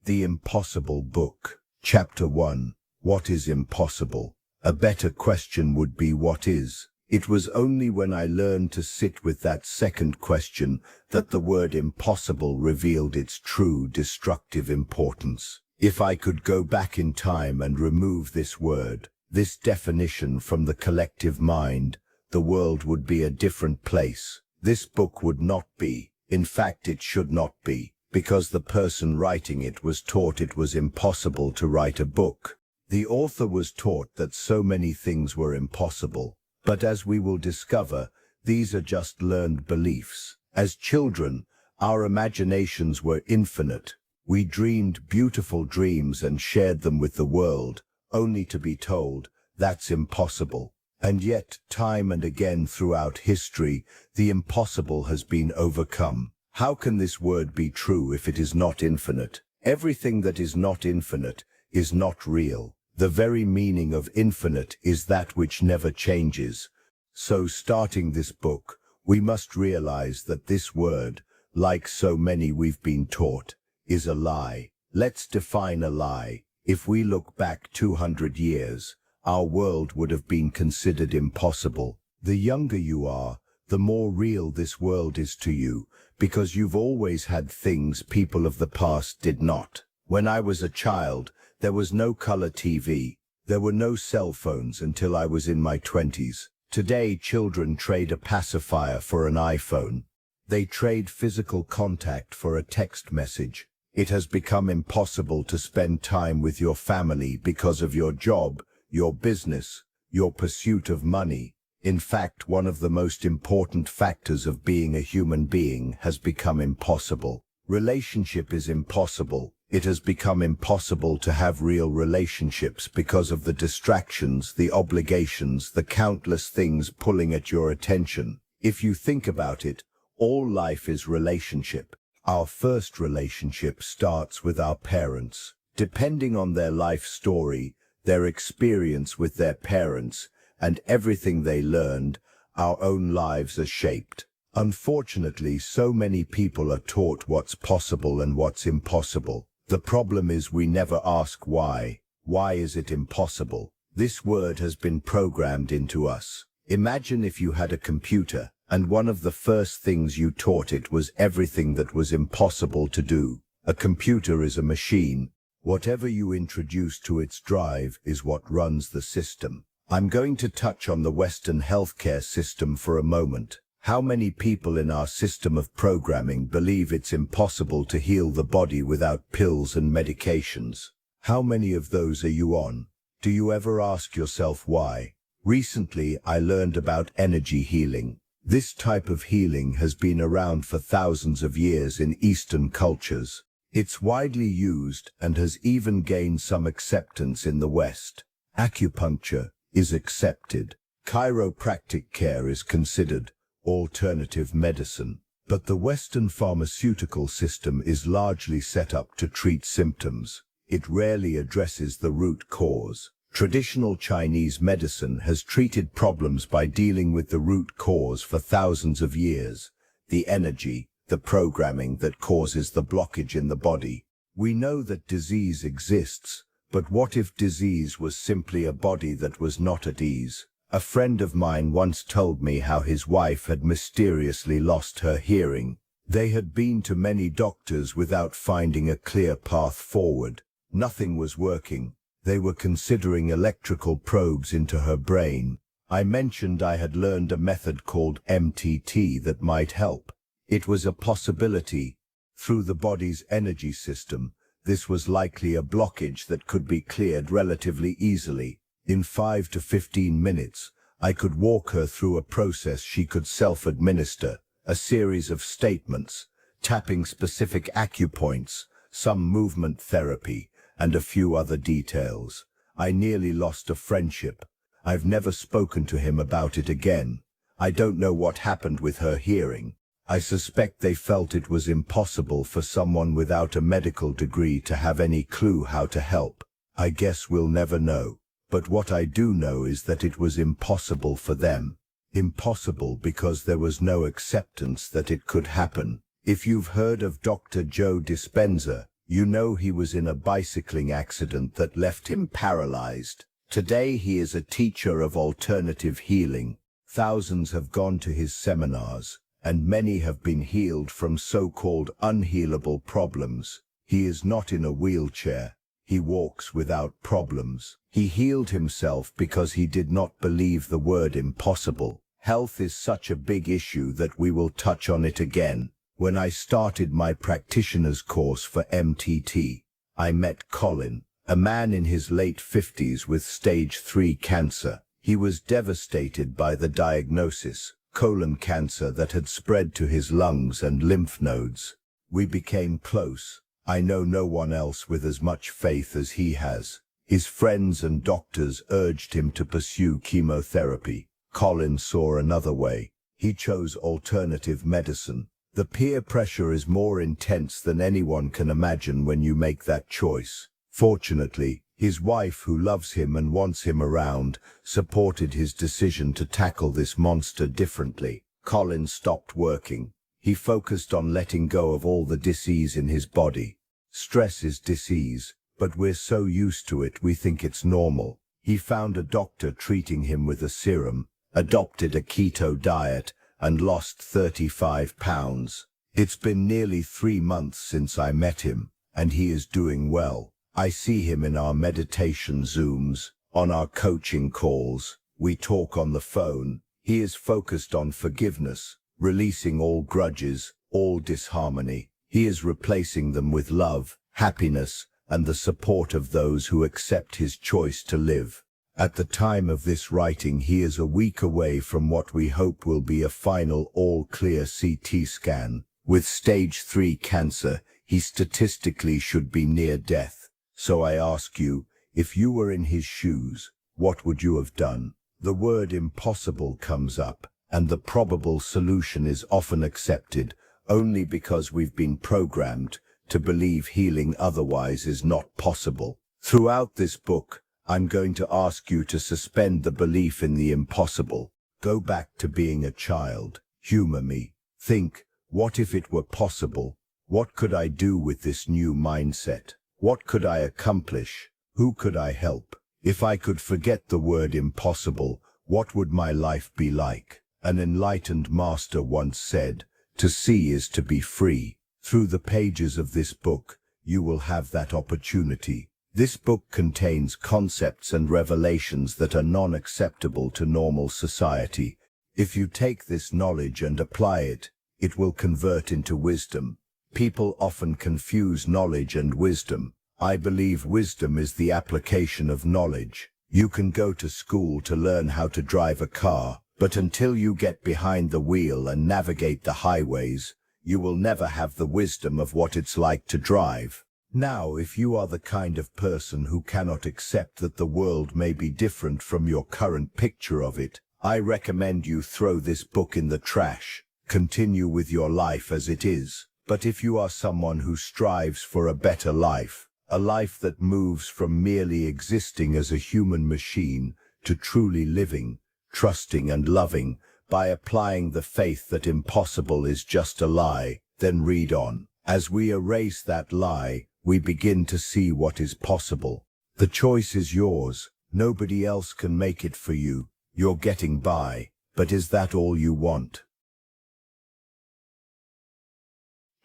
The Impossible Book. Chapter 1. What is impossible? A better question would be what is. It was only when I learned to sit with that second question that the word impossible revealed its true destructive importance. If I could go back in time and remove this word, this definition from the collective mind, the world would be a different place. This book would not be. In fact, it should not be, because the person writing it was taught it was impossible to write a book. The author was taught that so many things were impossible. But as we will discover, these are just learned beliefs. As children, our imaginations were infinite. We dreamed beautiful dreams and shared them with the world, only to be told, that's impossible. And yet, time and again throughout history, the impossible has been overcome. How can this word be true if it is not infinite? Everything that is not infinite is not real. The very meaning of infinite is that which never changes. So starting this book, we must realize that this word, like so many we've been taught, is a lie. Let's define a lie. If we look back 200 years, our world would have been considered impossible. The younger you are, the more real this world is to you, because you've always had things people of the past did not. When I was a child, there was no color TV. There were no cell phones until I was in my 20s. Today, children trade a pacifier for an iPhone. They trade physical contact for a text message. It has become impossible to spend time with your family because of your job, your business, your pursuit of money. In fact, one of the most important factors of being a human being has become impossible. Relationship is impossible. It has become impossible to have real relationships because of the distractions, the obligations, the countless things pulling at your attention. If you think about it, all life is relationship. Our first relationship starts with our parents. Depending on their life story, their experience with their parents, and everything they learned, our own lives are shaped. Unfortunately, so many people are taught what's possible and what's impossible. The problem is we never ask why. Why is it impossible? This word has been programmed into us. Imagine if you had a computer, and one of the first things you taught it was everything that was impossible to do. A computer is a machine. Whatever you introduce to its drive is what runs the system. I'm going to touch on the Western healthcare system for a moment. How many people in our system of programming believe it's impossible to heal the body without pills and medications? How many of those are you on? Do you ever ask yourself why? Recently, I learned about energy healing. This type of healing has been around for thousands of years in Eastern cultures. It's widely used and has even gained some acceptance in the West. Acupuncture is accepted. Chiropractic care is considered alternative medicine. But the Western pharmaceutical system is largely set up to treat symptoms. It rarely addresses the root cause. Traditional Chinese medicine has treated problems by dealing with the root cause for thousands of years. The energy, the programming that causes the blockage in the body. We know that disease exists, but what if disease was simply a body that was not at ease? A friend of mine once told me how his wife had mysteriously lost her hearing. They had been to many doctors without finding a clear path forward. Nothing was working. They were considering electrical probes into her brain. I mentioned I had learned a method called MTT that might help. It was a possibility. Through the body's energy system, this was likely a blockage that could be cleared relatively easily. In 5 to 15 minutes, I could walk her through a process she could self-administer, a series of statements, tapping specific acupoints, some movement therapy, and a few other details. I nearly lost a friendship. I've never spoken to him about it again. I don't know what happened with her hearing. I suspect they felt it was impossible for someone without a medical degree to have any clue how to help. I guess we'll never know. But what I do know is that it was impossible for them. Impossible because there was no acceptance that it could happen. If you've heard of Dr. Joe Dispenza, You know he was in a bicycling accident that left him paralyzed. Today he is a teacher of alternative healing. Thousands have gone to his seminars, and many have been healed from so-called unhealable problems. He is not in a wheelchair. He walks without problems. He healed himself because he did not believe the word impossible. Health is such a big issue that we will touch on it again. When I started my practitioner's course for MTT, I met Colin, a man in his late 50s with stage 3 cancer. He was devastated by the diagnosis, colon cancer that had spread to his lungs and lymph nodes. We became close. I know no one else with as much faith as he has. His friends and doctors urged him to pursue chemotherapy. Colin saw another way. He chose alternative medicine. The peer pressure is more intense than anyone can imagine when you make that choice. Fortunately, his wife, who loves him and wants him around, supported his decision to tackle this monster differently. Colin stopped working. He focused on letting go of all the disease in his body. Stress is disease, but we're so used to it we think it's normal. He found a doctor treating him with a serum, adopted a keto diet, and lost 35 pounds. It's been nearly 3 months since I met him, and he is doing well. I see him in our meditation Zooms, on our coaching calls. We talk on the phone. He is focused on forgiveness, releasing all grudges, all disharmony. He is replacing them with love, happiness, and the support of those who accept his choice to live. At the time of this writing, he is a week away from what we hope will be a final all-clear CT scan. With stage 3 cancer, he statistically should be near death. So I ask you, if you were in his shoes, what would you have done? The word impossible comes up, and the probable solution is often accepted only because we've been programmed to believe healing otherwise is not possible. Throughout this book, I'm going to ask you to suspend the belief in the impossible. Go back to being a child. Humor me. Think, what if it were possible? What could I do with this new mindset? What could I accomplish? Who could I help? If I could forget the word impossible, what would my life be like? An enlightened master once said, "To see is to be free." Through the pages of this book, you will have that opportunity. This book contains concepts and revelations that are non-acceptable to normal society. If you take this knowledge and apply it, it will convert into wisdom. People often confuse knowledge and wisdom. I believe wisdom is the application of knowledge. You can go to school to learn how to drive a car, but until you get behind the wheel and navigate the highways, you will never have the wisdom of what it's like to drive. Now, if you are the kind of person who cannot accept that the world may be different from your current picture of it, I recommend you throw this book in the trash. Continue with your life as it is. But if you are someone who strives for a better life, a life that moves from merely existing as a human machine to truly living, trusting and loving, by applying the faith that impossible is just a lie, then read on. As we erase that lie, we begin to see what is possible. The choice is yours. Nobody else can make it for you. You're getting by, but is that all you want?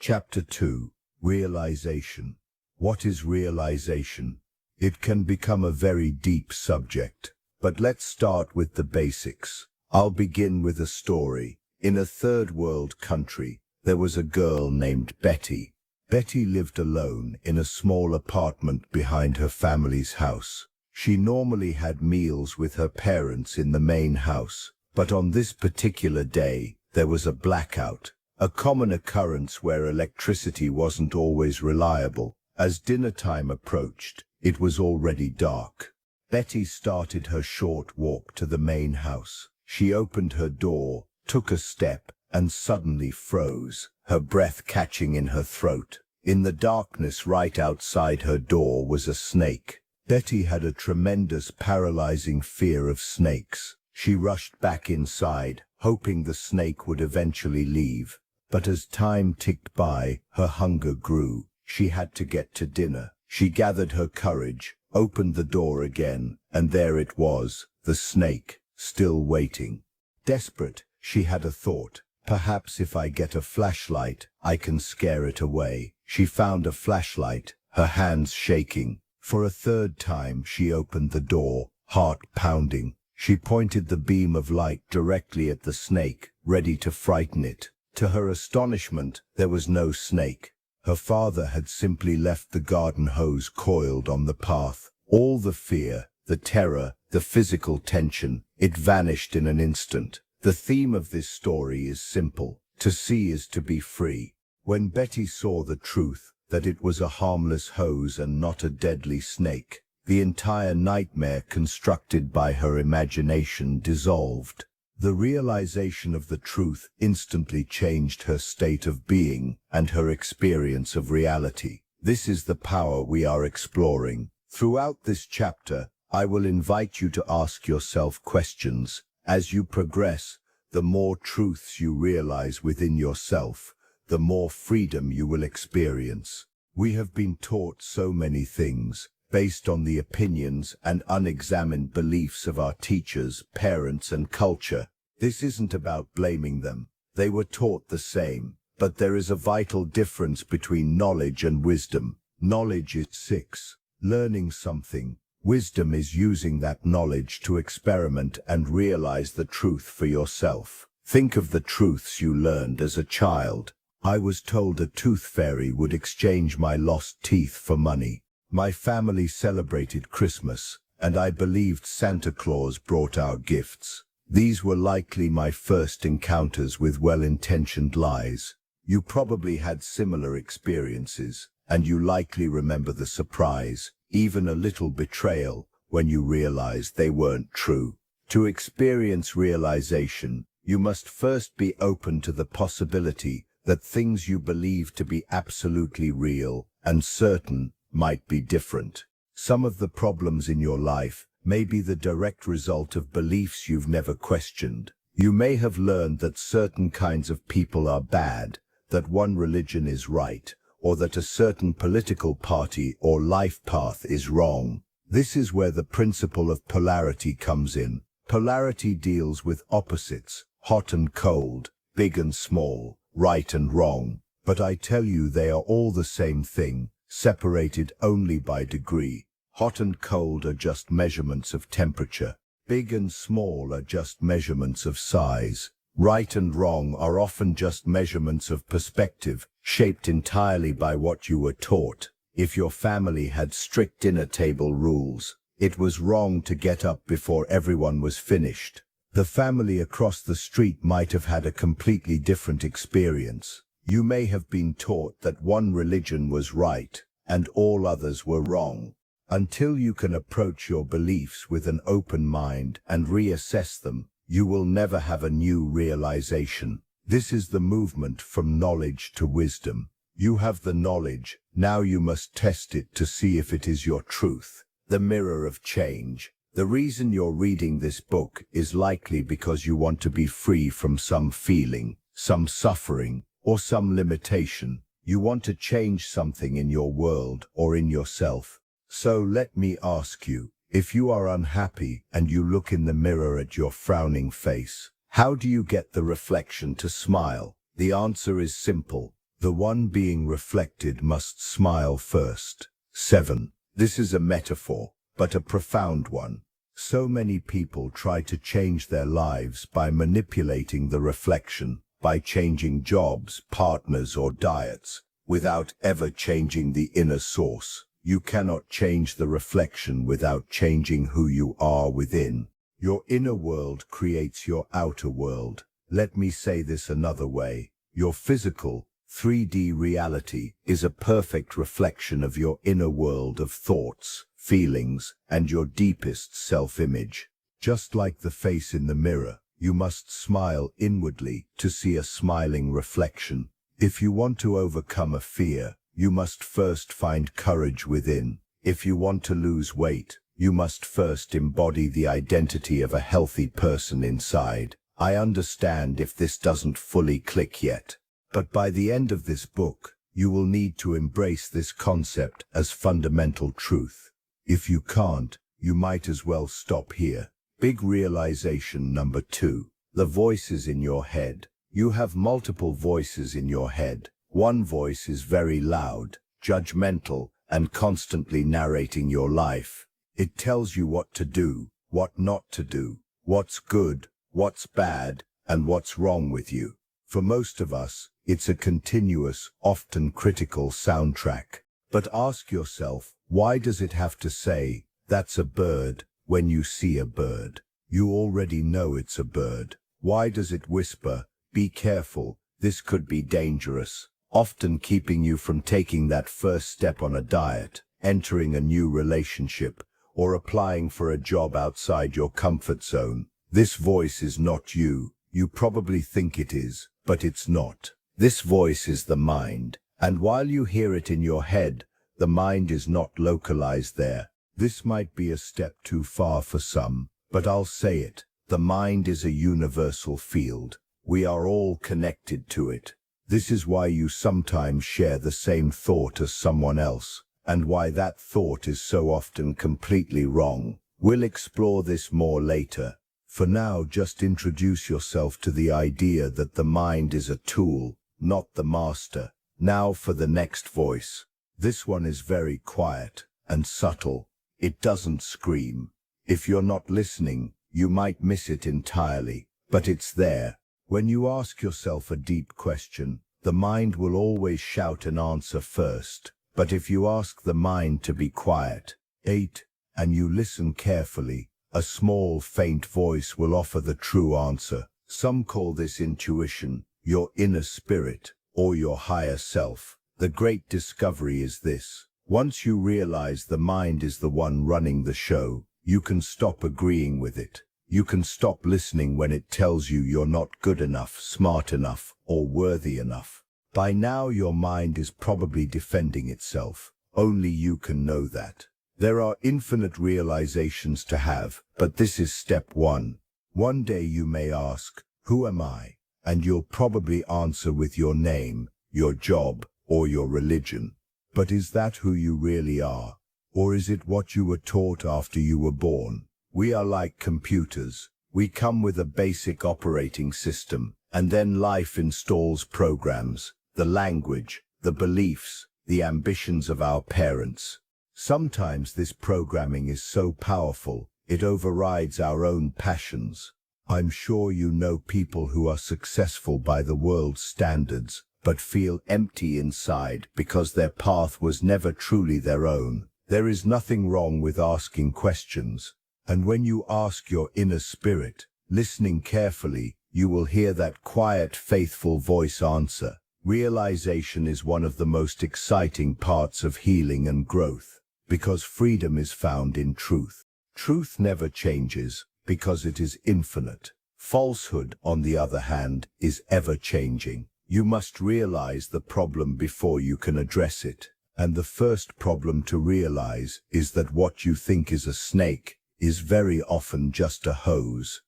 Chapter 2. Realization. What is realization? It can become a very deep subject, but let's start with the basics. I'll begin with a story. In a third world country, there was a girl named Betty. Betty lived alone in a small apartment behind her family's house. She normally had meals with her parents in the main house, but on this particular day, there was a blackout, a common occurrence where electricity wasn't always reliable. As dinner time approached, it was already dark. Betty started her short walk to the main house. She opened her door, took a step, and suddenly froze, her breath catching in her throat. In the darkness right outside her door was a snake. Betty had a tremendous paralyzing fear of snakes. She rushed back inside, hoping the snake would eventually leave. But as time ticked by, her hunger grew. She had to get to dinner. She gathered her courage, opened the door again, and there it was, the snake, still waiting. Desperate, she had a thought. Perhaps if I get a flashlight, I can scare it away. She found a flashlight, her hands shaking. For a third time she opened the door, heart pounding. She pointed the beam of light directly at the snake, ready to frighten it. To her astonishment, there was no snake. Her father had simply left the garden hose coiled on the path. All the fear, the terror, the physical tension, it vanished in an instant. The theme of this story is simple. To see is to be free. When Betty saw the truth, that it was a harmless hose and not a deadly snake, the entire nightmare constructed by her imagination dissolved. The realization of the truth instantly changed her state of being and her experience of reality. This is the power we are exploring. Throughout this chapter, I will invite you to ask yourself questions. As you progress, the more truths you realize within yourself, the more freedom you will experience. We have been taught so many things, based on the opinions and unexamined beliefs of our teachers, parents, and culture. This isn't about blaming them. They were taught the same. But there is a vital difference between knowledge and wisdom. Knowledge is 6. Learning something. Wisdom is using that knowledge to experiment and realize the truth for yourself. Think of the truths you learned as a child. I was told a tooth fairy would exchange my lost teeth for money. My family celebrated Christmas, and I believed Santa Claus brought our gifts. These were likely my first encounters with well-intentioned lies. You probably had similar experiences, and you likely remember the surprise, even a little betrayal, when you realized they weren't true. To experience realization, you must first be open to the possibility that things you believe to be absolutely real and certain might be different. Some of the problems in your life may be the direct result of beliefs you've never questioned. You may have learned that certain kinds of people are bad, that one religion is right, or that a certain political party or life path is wrong. This is where the principle of polarity comes in. Polarity deals with opposites, hot and cold, big and small, right and wrong. But I tell you, they are all the same thing, separated only by degree. Hot and cold are just measurements of temperature. Big and small are just measurements of size. Right and wrong are often just measurements of perspective, shaped entirely by what you were taught. If your family had strict dinner table rules, it was wrong to get up before everyone was finished. The family across the street might have had a completely different experience. You may have been taught that one religion was right and all others were wrong. Until you can approach your beliefs with an open mind and reassess them, you will never have a new realization. This is the movement from knowledge to wisdom. You have the knowledge, now you must test it to see if it is your truth. The mirror of change. The reason you're reading this book is likely because you want to be free from some feeling, some suffering, or some limitation. You want to change something in your world or in yourself. So let me ask you, if you are unhappy and you look in the mirror at your frowning face, how do you get the reflection to smile? The answer is simple. The one being reflected must smile first. 7. This is a metaphor, but a profound one. So many people try to change their lives by manipulating the reflection, by changing jobs, partners, or diets, without ever changing the inner source. You cannot change the reflection without changing who you are within. Your inner world creates your outer world. Let me say this another way. Your physical, 3D reality is a perfect reflection of your inner world of thoughts, feelings, and your deepest self-image. Just like the face in the mirror, you must smile inwardly to see a smiling reflection. If you want to overcome a fear, you must first find courage within. If you want to lose weight, you must first embody the identity of a healthy person inside. I understand if this doesn't fully click yet, but by the end of this book, you will need to embrace this concept as fundamental truth. If you can't, you might as well stop here. Big realization number 2. The voices in your head. You have multiple voices in your head. One voice is very loud, judgmental, and constantly narrating your life. It tells you what to do, what not to do, what's good, what's bad, and what's wrong with you. For most of us, it's a continuous, often critical soundtrack. But ask yourself, why does it have to say, "That's a bird," when you see a bird? You already know it's a bird. Why does it whisper, "Be careful, this could be dangerous," often keeping you from taking that first step on a diet, entering a new relationship, or applying for a job outside your comfort zone? This voice is not you. You probably think it is, but it's not. This voice is the mind, and while you hear it in your head, the mind is not localized there. This might be a step too far for some, but I'll say it. The mind is a universal field. We are all connected to it. This is why you sometimes share the same thought as someone else, and why that thought is so often completely wrong. We'll explore this more later. For now, just introduce yourself to the idea that the mind is a tool, not the master. Now for the next voice. This one is very quiet and subtle. It doesn't scream. If you're not listening, you might miss it entirely, but it's there. When you ask yourself a deep question, the mind will always shout an answer first. But if you ask the mind to be quiet, and you listen carefully, a small, faint voice will offer the true answer. Some call this intuition, your inner spirit, or your higher self. The great discovery is this: once you realize the mind is the one running the show, you can stop agreeing with it. You can stop listening when it tells you you're not good enough, smart enough, or worthy enough. By now your mind is probably defending itself. Only you can know that. There are infinite realizations to have, but this is step 1. One day you may ask, "Who am I?" And you'll probably answer with your name, your job, or your religion. But is that who you really are? Or is it what you were taught after you were born? We are like computers. We come with a basic operating system, and then life installs programs, the language, the beliefs, the ambitions of our parents. Sometimes this programming is so powerful, it overrides our own passions. I'm sure you know people who are successful by the world's standards, but feel empty inside because their path was never truly their own. There is nothing wrong with asking questions. And when you ask your inner spirit, listening carefully, you will hear that quiet, faithful voice answer. Realization is one of the most exciting parts of healing and growth, because freedom is found in truth. Truth never changes, because it is infinite. Falsehood, on the other hand, is ever-changing. You must realize the problem before you can address it. And the first problem to realize is that what you think is a snake is very often just a hose.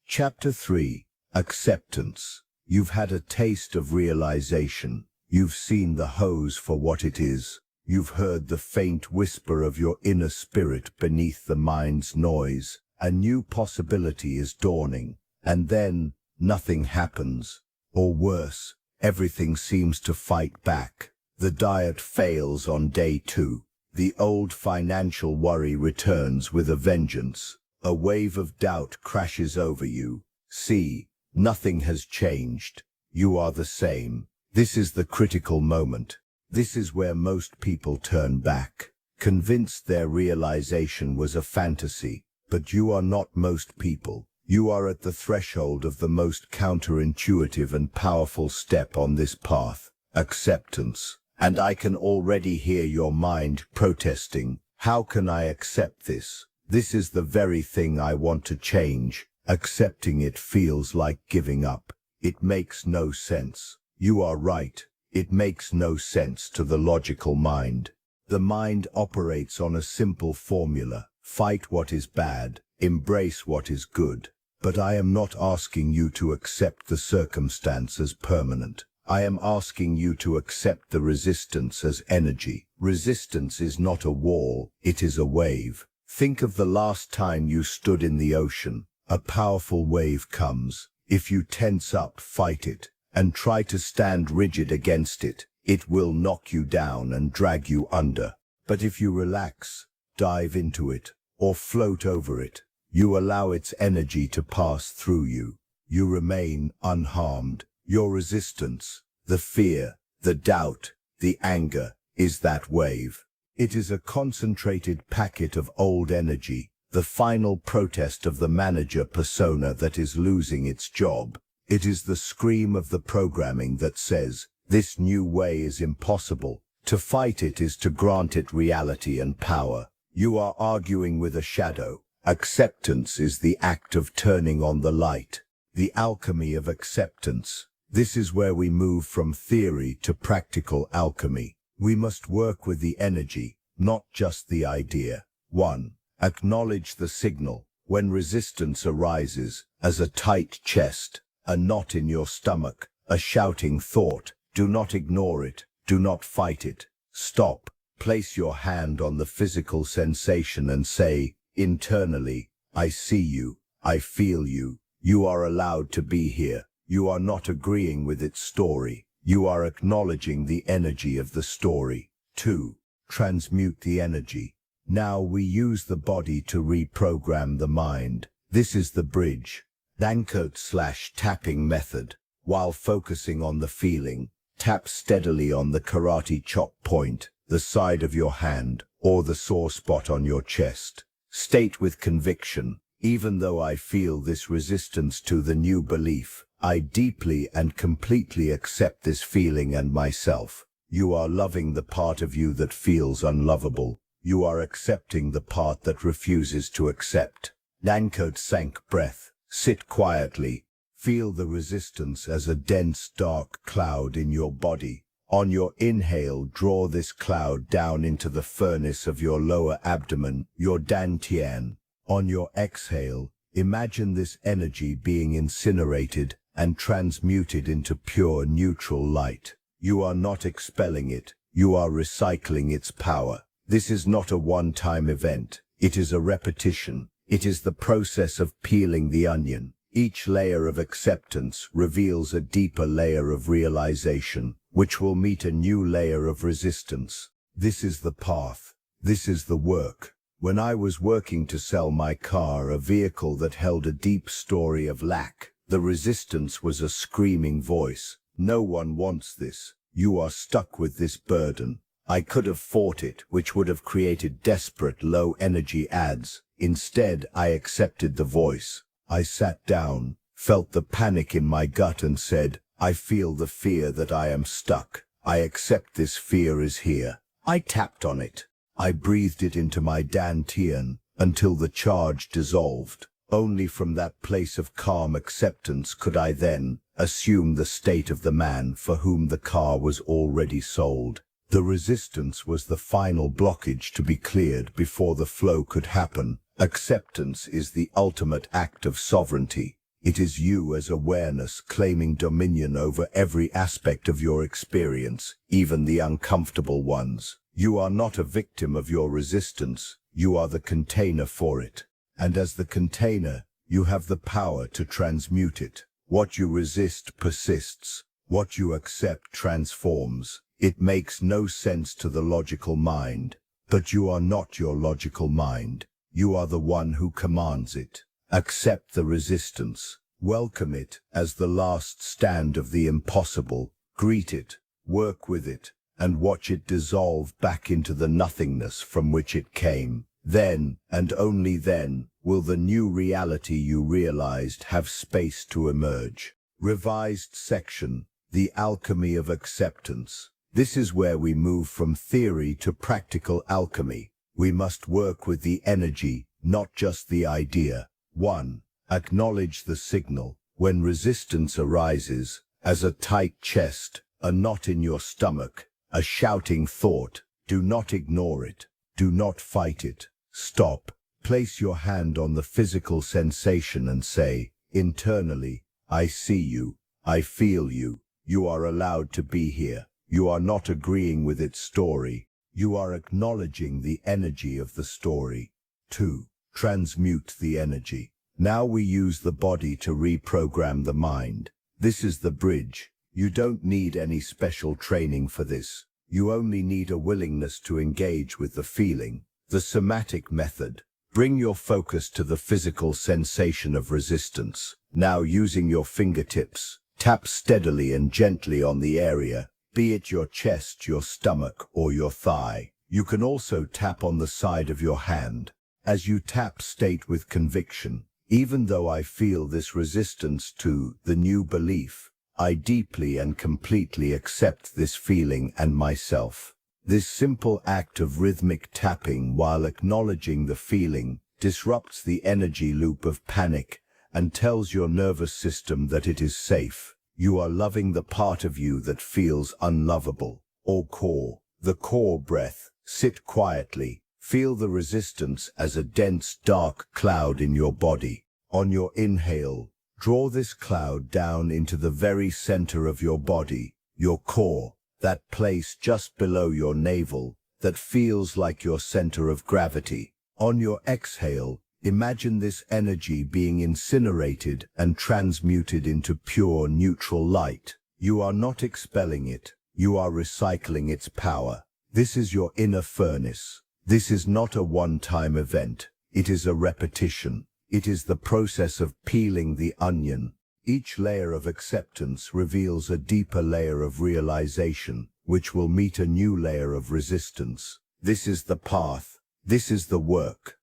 Chapter 3. Acceptance. You've had a taste of realization. You've seen the hose for what it is. You've heard the faint whisper of your inner spirit beneath the mind's noise. A new possibility is dawning. And then, nothing happens. Or worse, everything seems to fight back. The diet fails on day 2. The old financial worry returns with a vengeance. A wave of doubt crashes over you. See, nothing has changed. You are the same. This is the critical moment. This is where most people turn back, convinced their realization was a fantasy. But you are not most people. You are at the threshold of the most counterintuitive and powerful step on this path, acceptance. And I can already hear your mind protesting. How can I accept this? This is the very thing I want to change. Accepting it feels like giving up. It makes no sense. You are right. It makes no sense to the logical mind. The mind operates on a simple formula. Fight what is bad, embrace what is good. But I am not asking you to accept the circumstance as permanent. I am asking you to accept the resistance as energy. Resistance is not a wall, it is a wave. Think of the last time you stood in the ocean. A powerful wave comes. If you tense up, fight it, and try to stand rigid against it, it will knock you down and drag you under. But if you relax, dive into it, or float over it, you allow its energy to pass through you. You remain unharmed. Your resistance, the fear, the doubt, the anger, is that wave. It is a concentrated packet of old energy, the final protest of the manager persona that is losing its job. It is the scream of the programming that says, this new way is impossible. To fight it is to grant it reality and power. You are arguing with a shadow. Acceptance is the act of turning on the light. The alchemy of acceptance. This is where we move from theory to practical alchemy. We must work with the energy, not just the idea. 1. Acknowledge the signal. When resistance arises, as a tight chest, a knot in your stomach, a shouting thought, do not ignore it, do not fight it. Stop. Place your hand on the physical sensation and say, internally, I see you, I feel you, you are allowed to be here. You are not agreeing with its story. You are acknowledging the energy of the story. 2. Transmute the energy. Now we use the body to reprogram the mind. This is the bridge. Anchored/tapping method. While focusing on the feeling, tap steadily on the karate chop point, the side of your hand, or the sore spot on your chest. State with conviction, even though I feel this resistance to the new belief, I deeply and completely accept this feeling and myself. You are loving the part of you that feels unlovable. You are accepting the part that refuses to accept. Anchored sank breath. Sit quietly. Feel the resistance as a dense dark cloud in your body. On your inhale, draw this cloud down into the furnace of your lower abdomen, your dantian. On your exhale, imagine this energy being incinerated and transmuted into pure neutral light. You are not expelling it, you are recycling its power. This is not a one-time event, it is a repetition. It is the process of peeling the onion. Each layer of acceptance reveals a deeper layer of realization, which will meet a new layer of resistance. This is the path. This is the work. When I was working to sell my car, a vehicle that held a deep story of lack, the resistance was a screaming voice. No one wants this. You are stuck with this burden. I could have fought it, which would have created desperate low-energy ads. Instead, I accepted the voice. I sat down, felt the panic in my gut and said, I feel the fear that I am stuck. I accept this fear is here. I tapped on it. I breathed it into my dantian until the charge dissolved. Only from that place of calm acceptance could I then assume the state of the man for whom the car was already sold. The resistance was the final blockage to be cleared before the flow could happen. Acceptance is the ultimate act of sovereignty. It is you as awareness claiming dominion over every aspect of your experience, even the uncomfortable ones. You are not a victim of your resistance, you are the container for it. And as the container, you have the power to transmute it. What you resist persists. What you accept transforms. It makes no sense to the logical mind, but you are not your logical mind. You are the one who commands it. Accept the resistance. Welcome it as the last stand of the impossible. Greet it, work with it, and watch it dissolve back into the nothingness from which it came. Then, and only then, will the new reality you realized have space to emerge. Revised section, The Alchemy of Acceptance. This is where we move from theory to practical alchemy. We must work with the energy, not just the idea. 1. Acknowledge the signal. When resistance arises, as a tight chest, a knot in your stomach, a shouting thought, do not ignore it. Do not fight it. Stop. Place your hand on the physical sensation and say, internally, I see you, I feel you, You are allowed to be here. You are not agreeing with its story. You are acknowledging the energy of the story. 2. Transmute the energy. Now we use the body to reprogram the mind. This is the bridge. You don't need any special training for this. You only need a willingness to engage with the feeling. The somatic method. Bring your focus to the physical sensation of resistance. Now using your fingertips, tap steadily and gently on the area, be it your chest, your stomach, or your thigh. You can also tap on the side of your hand. As you tap, state with conviction, even though I feel this resistance to the new belief, I deeply and completely accept this feeling and myself. This simple act of rhythmic tapping while acknowledging the feeling disrupts the energy loop of panic and tells your nervous system that it is safe. You are loving the part of you that feels unlovable. Or core. The core breath. Sit quietly. Feel the resistance as a dense, dark cloud in your body. On your inhale, draw this cloud down into the very center of your body, your core. That place just below your navel, that feels like your center of gravity. On your exhale, imagine this energy being incinerated and transmuted into pure neutral light. You are not expelling it, you are recycling its power. This is your inner furnace. This is not a one-time event, it is a repetition. It is the process of peeling the onion. Each layer of acceptance reveals a deeper layer of realization, which will meet a new layer of resistance. This is the path. This is the work.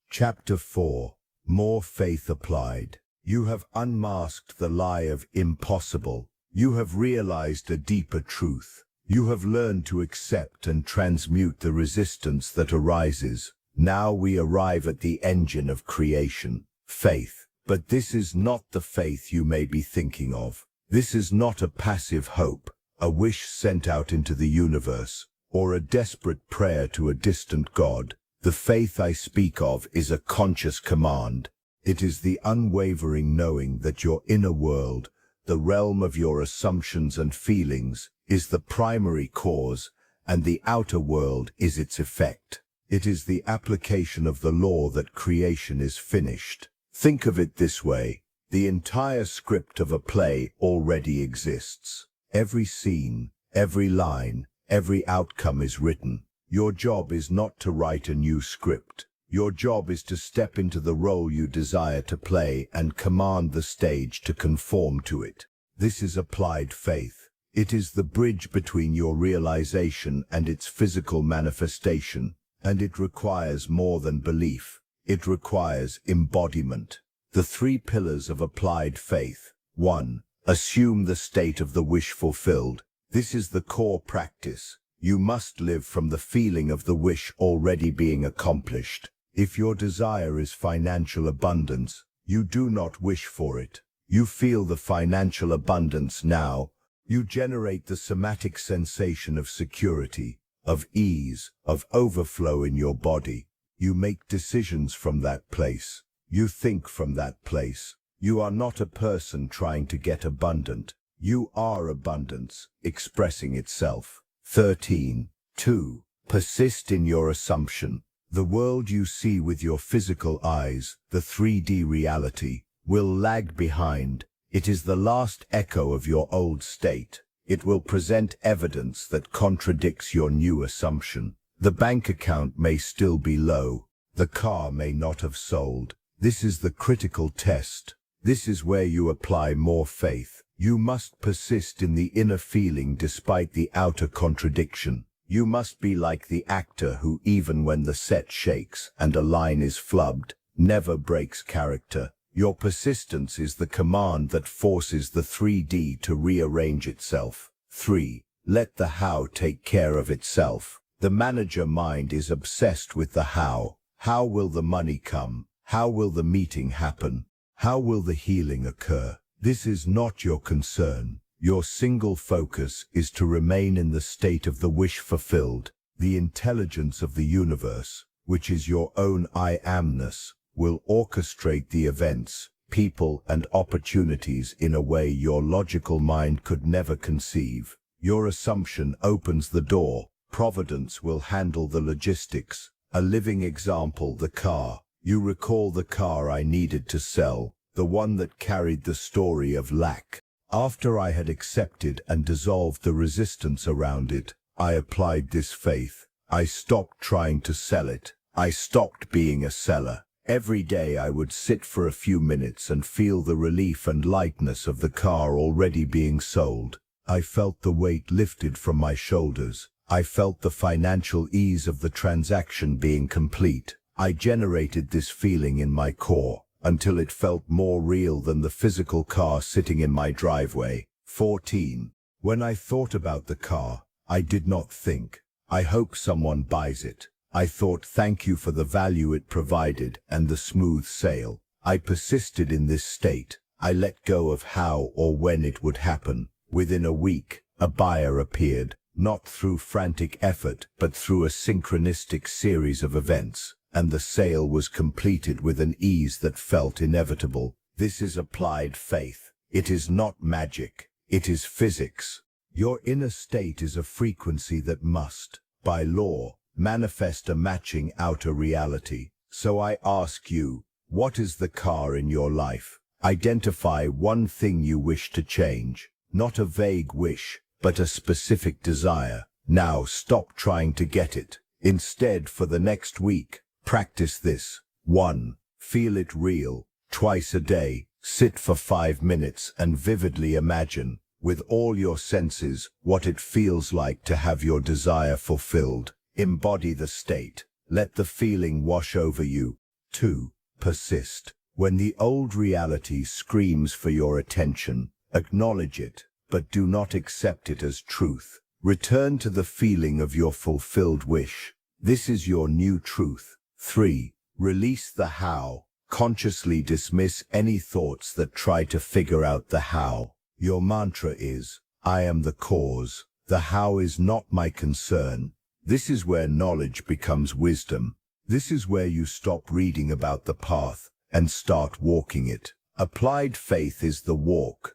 Chapter 4. More faith applied. You have unmasked the lie of impossible. You have realized a deeper truth. You have learned to accept and transmute the resistance that arises. Now we arrive at the engine of creation, faith. But this is not the faith you may be thinking of. This is not a passive hope, a wish sent out into the universe, or a desperate prayer to a distant God. The faith I speak of is a conscious command. It is the unwavering knowing that your inner world, the realm of your assumptions and feelings, is the primary cause, and the outer world is its effect. It is the application of the law that creation is finished. Think of it this way. The entire script of a play already exists. Every scene, every line, every outcome is written. Your job is not to write a new script. Your job is to step into the role you desire to play and command the stage to conform to it. This is applied faith. It is the bridge between your realization and its physical manifestation, and it requires more than belief. It requires embodiment. The 3 pillars of applied faith. 1. Assume the state of the wish fulfilled. This is the core practice. You must live from the feeling of the wish already being accomplished. If your desire is financial abundance, you do not wish for it. You feel the financial abundance now. You generate the somatic sensation of security, of ease, of overflow in your body. You make decisions from that place. You think from that place. You are not a person trying to get abundant. You are abundance, expressing itself. 13. 2. Persist in your assumption. The world you see with your physical eyes, the 3D reality, will lag behind. It is the last echo of your old state. It will present evidence that contradicts your new assumption. The bank account may still be low. The car may not have sold. This is the critical test. This is where you apply more faith. You must persist in the inner feeling despite the outer contradiction. You must be like the actor who, even when the set shakes and a line is flubbed, never breaks character. Your persistence is the command that forces the 3D to rearrange itself. 3. Let the how take care of itself. The manager mind is obsessed with the how. How will the money come? How will the meeting happen? How will the healing occur? This is not your concern. Your single focus is to remain in the state of the wish fulfilled. The intelligence of the universe, which is your own I amness, will orchestrate the events. people, and opportunities in a way your logical mind could never conceive. Your assumption opens the door. Providence will handle the logistics. A living example, the car. You recall the car I needed to sell, the one that carried the story of lack. After I had accepted and dissolved the resistance around it, I applied this faith. I stopped trying to sell it. I stopped being a seller. Every day I would sit for a few minutes and feel the relief and lightness of the car already being sold. I felt the weight lifted from my shoulders. I felt the financial ease of the transaction being complete. I generated this feeling in my core until it felt more real than the physical car sitting in my driveway. 14. When I thought about the car, I did not think, I hope someone buys it. I thought, thank you for the value it provided and the smooth sale. I persisted in this state. I let go of how or when it would happen. Within a week, a buyer appeared, not through frantic effort, but through a synchronistic series of events, and the sale was completed with an ease that felt inevitable. This is applied faith. It is not magic. It is physics. Your inner state is a frequency that must, by law, manifest a matching outer reality. So I ask you, what is the car in your life? Identify one thing you wish to change. Not a vague wish, but a specific desire. Now stop trying to get it. Instead, for the next week, practice this. 1. Feel it real. Twice a day, sit for 5 minutes and vividly imagine, with all your senses, what it feels like to have your desire fulfilled. Embody the state. Let the feeling wash over you. 2. Persist. When the old reality screams for your attention, acknowledge it, but do not accept it as truth. Return to the feeling of your fulfilled wish. This is your new truth. 3. Release the how. Consciously dismiss any thoughts that try to figure out the how. Your mantra is, I am the cause. The how is not my concern. This is where knowledge becomes wisdom. This is where you stop reading about the path and start walking it. Applied faith is the walk.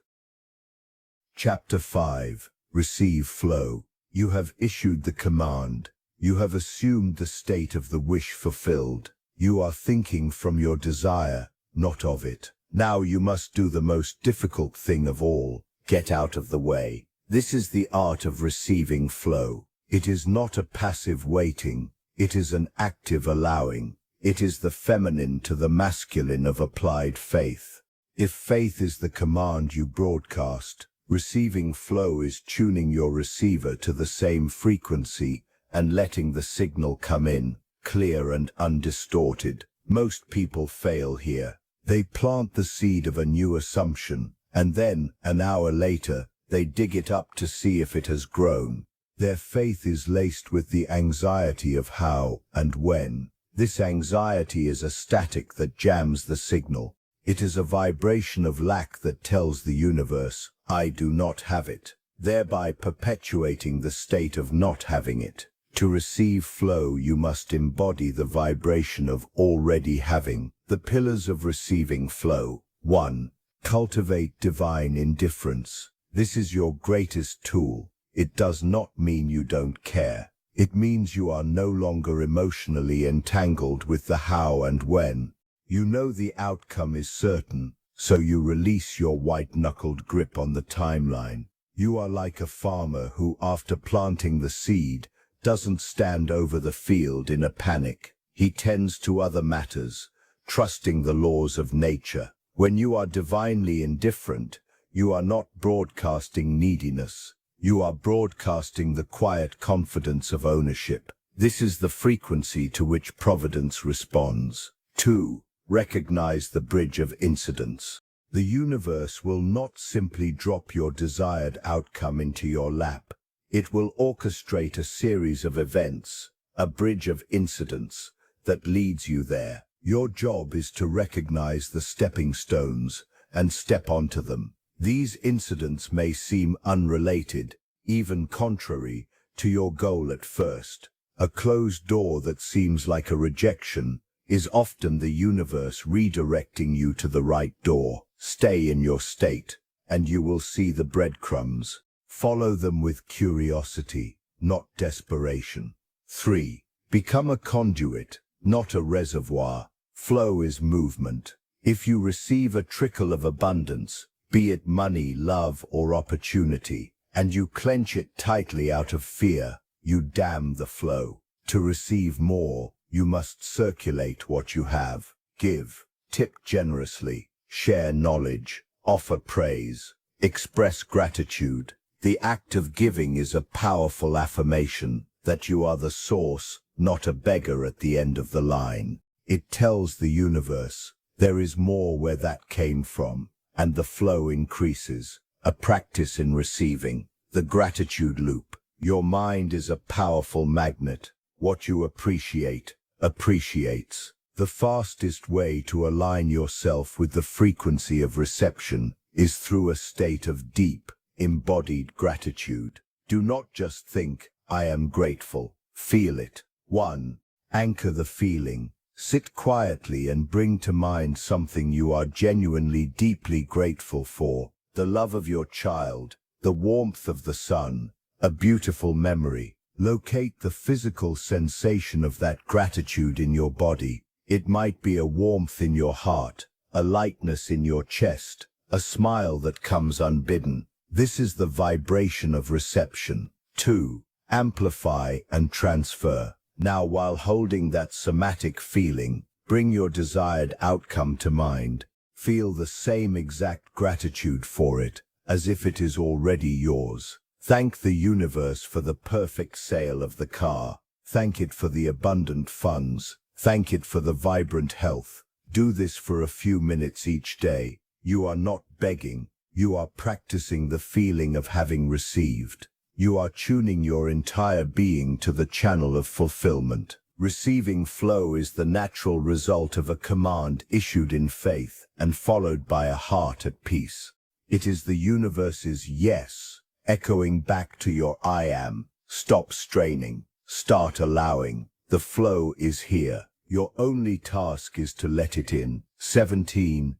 Chapter 5. Receive flow. You have issued the command. You have assumed the state of the wish fulfilled. You are thinking from your desire, not of it. Now you must do the most difficult thing of all. Get out of the way. This is the art of receiving flow. It is not a passive waiting. It is an active allowing. It is the feminine to the masculine of applied faith. If faith is the command you broadcast, receiving flow is tuning your receiver to the same frequency and letting the signal come in, clear and undistorted. Most people fail here. They plant the seed of a new assumption, and then, an hour later, they dig it up to see if it has grown. Their faith is laced with the anxiety of how and when. This anxiety is a static that jams the signal. It is a vibration of lack that tells the universe, I do not have it, thereby perpetuating the state of not having it. To receive flow, you must embody the vibration of already having. The pillars of receiving flow. 1. Cultivate divine indifference. This is your greatest tool. It does not mean you don't care. It means you are no longer emotionally entangled with the how and when. You know the outcome is certain, so you release your white-knuckled grip on the timeline. You are like a farmer who, after planting the seed, doesn't stand over the field in a panic. He tends to other matters, trusting the laws of nature. When you are divinely indifferent, you are not broadcasting neediness. You are broadcasting the quiet confidence of ownership. This is the frequency to which providence responds. 2. Recognize the bridge of incidence. The universe will not simply drop your desired outcome into your lap. It will orchestrate a series of events, a bridge of incidents, that leads you there. Your job is to recognize the stepping stones and step onto them. These incidents may seem unrelated, even contrary, to your goal at first. A closed door that seems like a rejection is often the universe redirecting you to the right door. Stay in your state, and you will see the breadcrumbs. Follow them with curiosity, not desperation. 3. Become a conduit, not a reservoir. Flow is movement. If you receive a trickle of abundance, be it money, love, or opportunity, and you clench it tightly out of fear, you dam the flow. To receive more, you must circulate what you have. Give, tip generously, share knowledge, offer praise, express gratitude. The act of giving is a powerful affirmation that you are the source, not a beggar at the end of the line. It tells the universe, there is more where that came from, and the flow increases. A practice in receiving. The gratitude loop. Your mind is a powerful magnet. What you appreciate, appreciates. The fastest way to align yourself with the frequency of reception is through a state of deep, embodied gratitude. Do not just think, I am grateful. Feel it. 1. Anchor the feeling. Sit quietly and bring to mind something you are genuinely deeply grateful for. The love of your child, the warmth of the sun, a beautiful memory. Locate the physical sensation of that gratitude in your body. It might be a warmth in your heart, a lightness in your chest, a smile that comes unbidden. This is the vibration of reception. 2. Amplify and transfer. Now, while holding that somatic feeling, bring your desired outcome to mind. Feel the same exact gratitude for it, as if it is already yours. Thank the universe for the perfect sale of the car. Thank it for the abundant funds. Thank it for the vibrant health. Do this for a few minutes each day. You are not begging. You are practicing the feeling of having received. You are tuning your entire being to the channel of fulfillment. Receiving flow is the natural result of a command issued in faith and followed by a heart at peace. It is the universe's yes, echoing back to your I am. Stop straining. Start allowing. The flow is here. Your only task is to let it in. 17.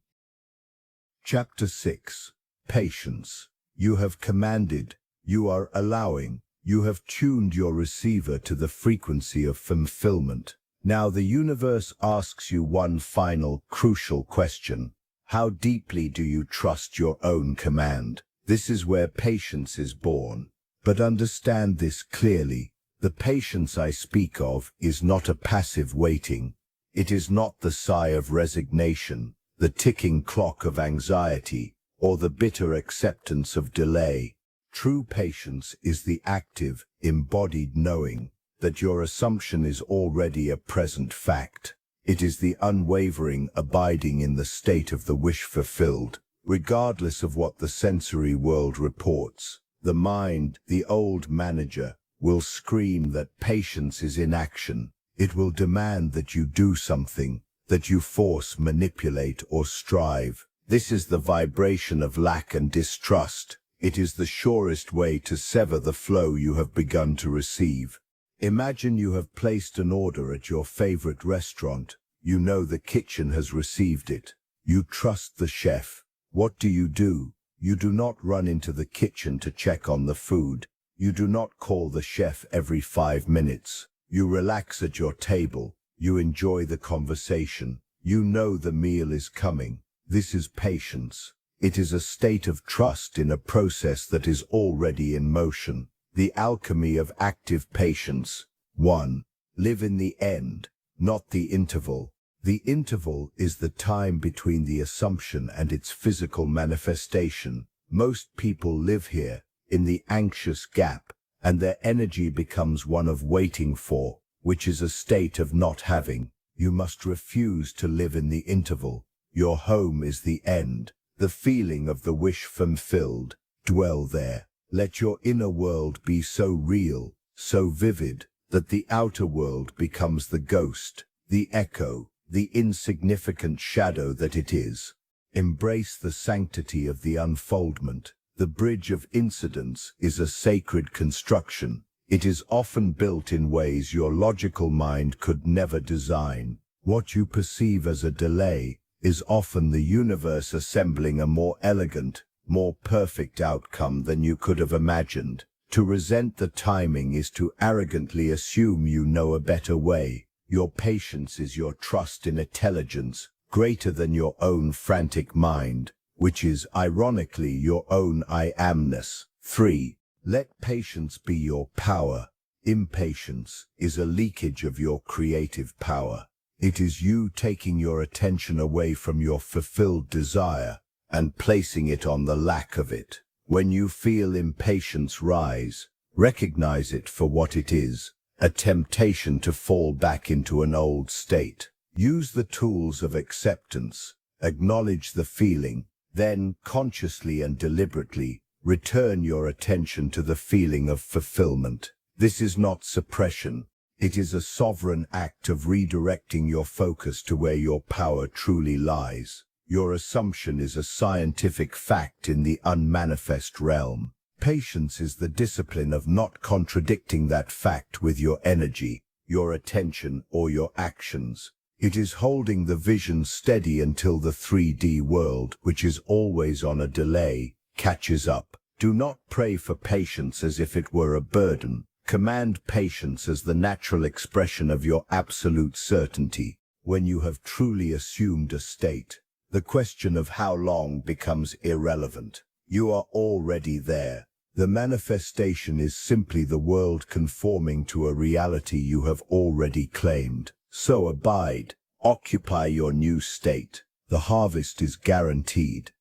Chapter 6. Patience. You have commanded. You are allowing. You have tuned your receiver to the frequency of fulfillment. Now the universe asks you one final, crucial question. How deeply do you trust your own command? This is where patience is born. But understand this clearly. The patience I speak of is not a passive waiting. It is not the sigh of resignation, the ticking clock of anxiety, or the bitter acceptance of delay. True patience is the active, embodied knowing that your assumption is already a present fact. It is the unwavering abiding in the state of the wish fulfilled, regardless of what the sensory world reports. The mind, the old manager, will scream that patience is inaction. It will demand that you do something, that you force, manipulate, or strive. This is the vibration of lack and distrust. It is the surest way to sever the flow you have begun to receive. Imagine you have placed an order at your favorite restaurant. You know the kitchen has received it. You trust the chef. What do? You do not run into the kitchen to check on the food. You do not call the chef every 5 minutes. You relax at your table. You enjoy the conversation. You know the meal is coming. This is patience. It is a state of trust in a process that is already in motion. The alchemy of active patience. 1. Live in the end, not the interval. The interval is the time between the assumption and its physical manifestation. Most people live here, in the anxious gap, and their energy becomes one of waiting for, which is a state of not having. You must refuse to live in the interval. Your home is the end. The feeling of the wish fulfilled. Dwell there. Let your inner world be so real, so vivid, that the outer world becomes the ghost, the echo, the insignificant shadow that it is. Embrace the sanctity of the unfoldment. The bridge of incidence is a sacred construction. It is often built in ways your logical mind could never design. What you perceive as a delay is often the universe assembling a more elegant, more perfect outcome than you could have imagined. To resent the timing is to arrogantly assume you know a better way. Your patience is your trust in intelligence, greater than your own frantic mind, which is, ironically, your own I amness. 3. Let patience be your power. Impatience is a leakage of your creative power. It is you taking your attention away from your fulfilled desire and placing it on the lack of it. When you feel impatience rise, recognize it for what it is, a temptation to fall back into an old state. Use the tools of acceptance, acknowledge the feeling, then consciously and deliberately return your attention to the feeling of fulfillment. This is not suppression. It is a sovereign act of redirecting your focus to where your power truly lies. Your assumption is a scientific fact in the unmanifest realm. Patience is the discipline of not contradicting that fact with your energy, your attention, or your actions. It is holding the vision steady until the 3D world, which is always on a delay, catches up. Do not pray for patience as if it were a burden. Command patience as the natural expression of your absolute certainty. When you have truly assumed a state, the question of how long becomes irrelevant. You are already there. The manifestation is simply the world conforming to a reality you have already claimed. So abide, occupy your new state. The harvest is guaranteed.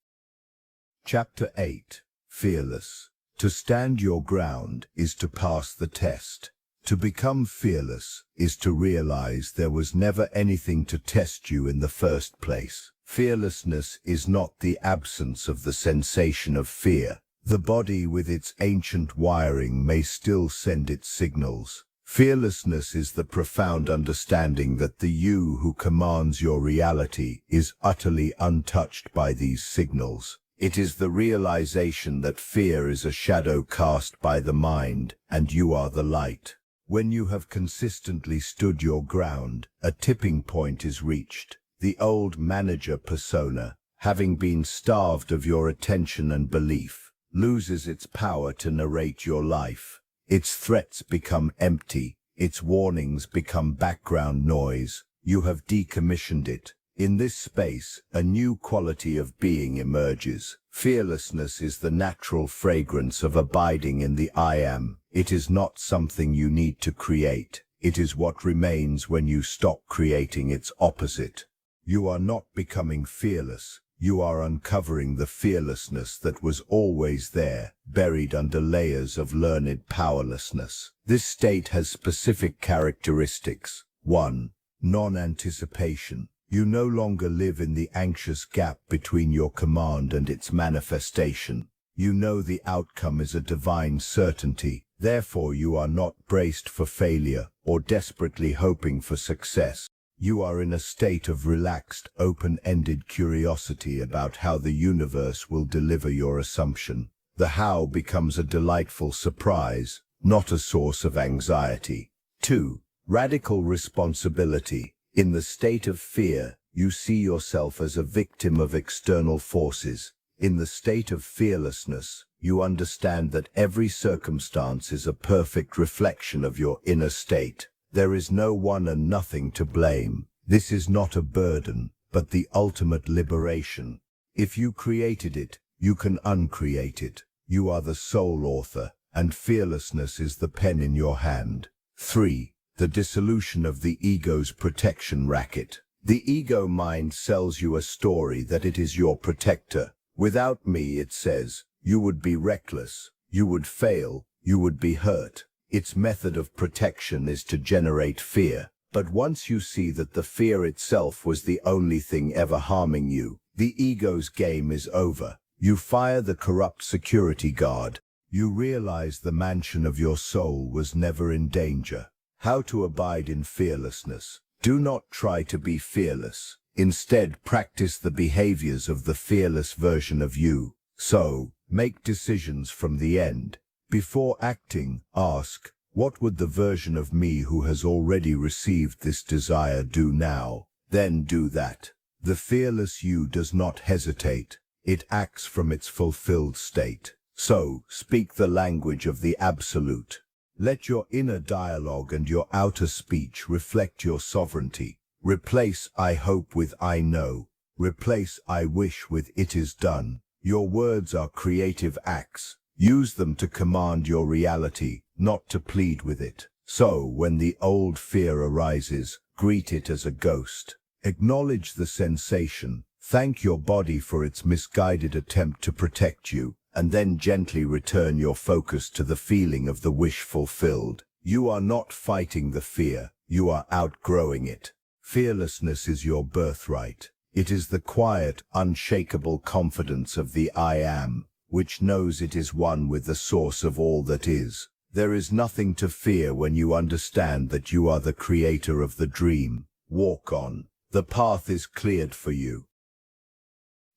Chapter 8. Fearless. To stand your ground is to pass the test. To become fearless is to realize there was never anything to test you in the first place. Fearlessness is not the absence of the sensation of fear. The body with its ancient wiring may still send its signals. Fearlessness is the profound understanding that the you who commands your reality is utterly untouched by these signals. It is the realization that fear is a shadow cast by the mind, and you are the light. When you have consistently stood your ground, a tipping point is reached. The old manager persona, having been starved of your attention and belief, loses its power to narrate your life. Its threats become empty, its warnings become background noise. You have decommissioned it. In this space, a new quality of being emerges. Fearlessness is the natural fragrance of abiding in the I am. It is not something you need to create. It is what remains when you stop creating its opposite. You are not becoming fearless. You are uncovering the fearlessness that was always there, buried under layers of learned powerlessness. This state has specific characteristics. 1. Non-anticipation. You no longer live in the anxious gap between your command and its manifestation. You know the outcome is a divine certainty. Therefore, you are not braced for failure or desperately hoping for success. You are in a state of relaxed, open-ended curiosity about how the universe will deliver your assumption. The how becomes a delightful surprise, not a source of anxiety. 2. Radical responsibility. In the state of fear, you see yourself as a victim of external forces. In the state of fearlessness, you understand that every circumstance is a perfect reflection of your inner state. There is no one and nothing to blame. This is not a burden, but the ultimate liberation. If you created it, you can uncreate it. You are the sole author, and fearlessness is the pen in your hand. 3. The dissolution of the ego's protection racket. The ego mind sells you a story that it is your protector. Without me, it says, you would be reckless, you would fail, you would be hurt. Its method of protection is to generate fear. But once you see that the fear itself was the only thing ever harming you, the ego's game is over. You fire the corrupt security guard. You realize the mansion of your soul was never in danger. How to abide in fearlessness. Do not try to be fearless. Instead, practice the behaviors of the fearless version of you. So, make decisions from the end. Before acting, ask, what would the version of me who has already received this desire do now? then do that. The fearless you does not hesitate. It acts from its fulfilled state. So, speak the language of the absolute. Let your inner dialogue and your outer speech reflect your sovereignty. Replace I hope with I know. Replace I wish with it is done. Your words are creative acts. Use them to command your reality, not to plead with it. So, when the old fear arises, greet it as a ghost. Acknowledge the sensation. Thank your body for its misguided attempt to protect you, and then gently return your focus to the feeling of the wish fulfilled. You are not fighting the fear, you are outgrowing it. Fearlessness is your birthright. It is the quiet, unshakable confidence of the I am, which knows it is one with the source of all that is. There is nothing to fear when you understand that you are the creator of the dream. Walk on. The path is cleared for you.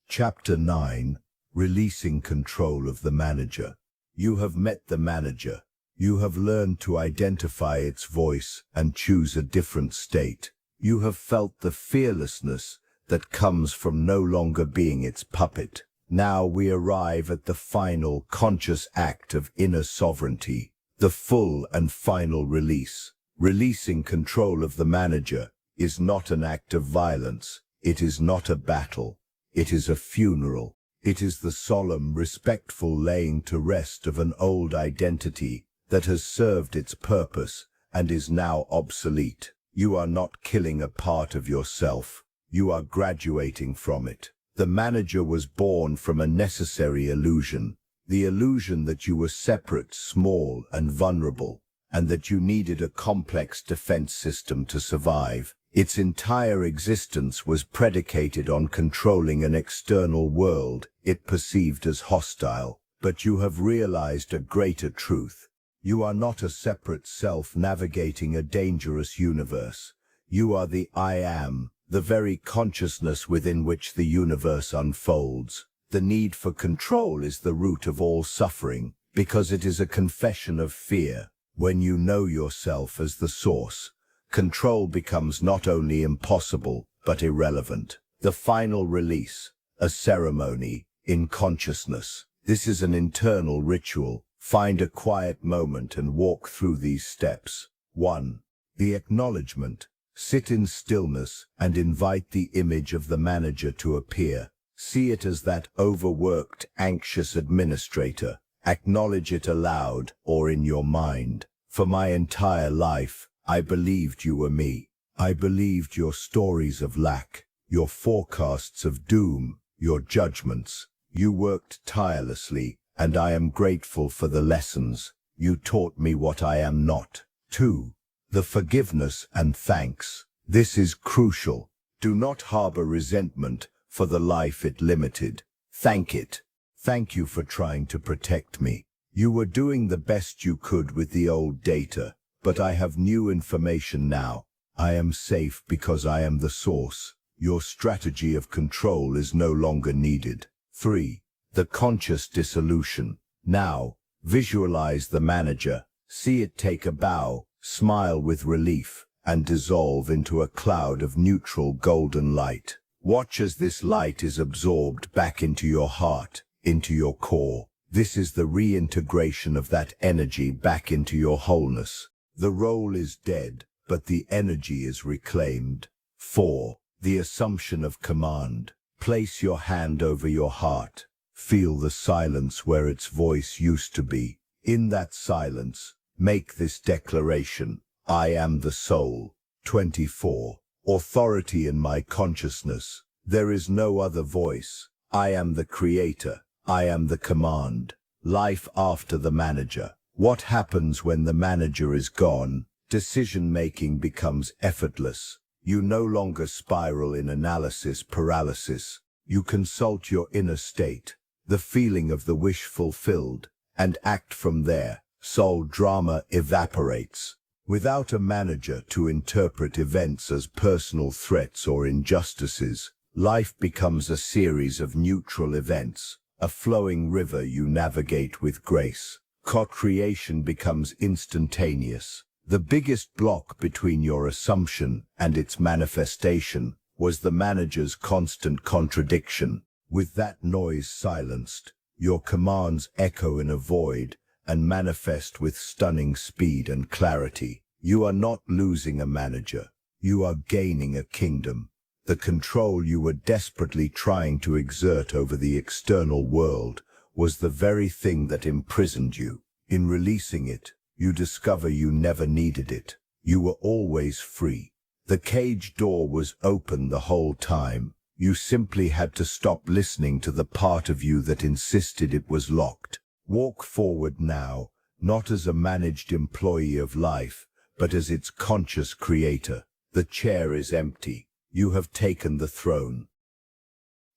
Chapter 9. Releasing control of the manager. You have met the manager. You have learned to identify its voice and choose a different state. You have felt the fearlessness that comes from no longer being its puppet. Now we arrive at the final conscious act of inner sovereignty, the full and final release. Releasing control of the manager is not an act of violence. It is not a battle. It is a funeral. It is the solemn, respectful laying to rest of an old identity that has served its purpose and is now obsolete. You are not killing a part of yourself. You are graduating from it. The manager was born from a necessary illusion, the illusion that you were separate, small, and vulnerable, and that you needed a complex defense system to survive. Its entire existence was predicated on controlling an external world it perceived as hostile. But you have realized a greater truth. You are not a separate self navigating a dangerous universe. You are the I am, the very consciousness within which the universe unfolds. The need for control is the root of all suffering, because it is a confession of fear. When you know yourself as the source, control becomes not only impossible, but irrelevant. The final release, a ceremony in consciousness. This is an internal ritual. Find a quiet moment and walk through these steps. 1. The acknowledgement. Sit in stillness and invite the image of the manager to appear. See it as that overworked, anxious administrator. Acknowledge it aloud or in your mind. For my entire life, I believed you were me. I believed your stories of lack, your forecasts of doom, your judgments. You worked tirelessly, and I am grateful for the lessons. You taught me what I am not. 2. The forgiveness and thanks. This is crucial. Do not harbor resentment for the life it limited. Thank it. Thank you for trying to protect me. You were doing the best you could with the old data, but I have new information now. I am safe because I am the source. Your strategy of control is no longer needed. 3. The conscious dissolution. Now, visualize the manager. See it take a bow, smile with relief, and dissolve into a cloud of neutral golden light. Watch as this light is absorbed back into your heart, into your core. This is the reintegration of that energy back into your wholeness. The role is dead, but the energy is reclaimed. 4. The assumption of command. Place your hand over your heart. Feel the silence where its voice used to be. In that silence, make this declaration: I am the soul. 24. Authority in my consciousness. There is no other voice. I am the creator. I am the command. Life after the manager. What happens when the manager is gone? Decision-making becomes effortless. You no longer spiral in analysis paralysis. You consult your inner state, the feeling of the wish fulfilled, and act from there. Soul drama evaporates. Without a manager to interpret events as personal threats or injustices, life becomes a series of neutral events, a flowing river you navigate with grace. Co-creation becomes instantaneous. The biggest block between your assumption and its manifestation was the manager's constant contradiction. With that noise silenced, your commands echo in a void and manifest with stunning speed and clarity. You are not losing a manager. You are gaining a kingdom. The control you were desperately trying to exert over the external world was the very thing that imprisoned you. In releasing it, you discover you never needed it. You were always free. The cage door was open the whole time. You simply had to stop listening to the part of you that insisted it was locked. Walk forward now, not as a managed employee of life, but as its conscious creator. The chair is empty. You have taken the throne.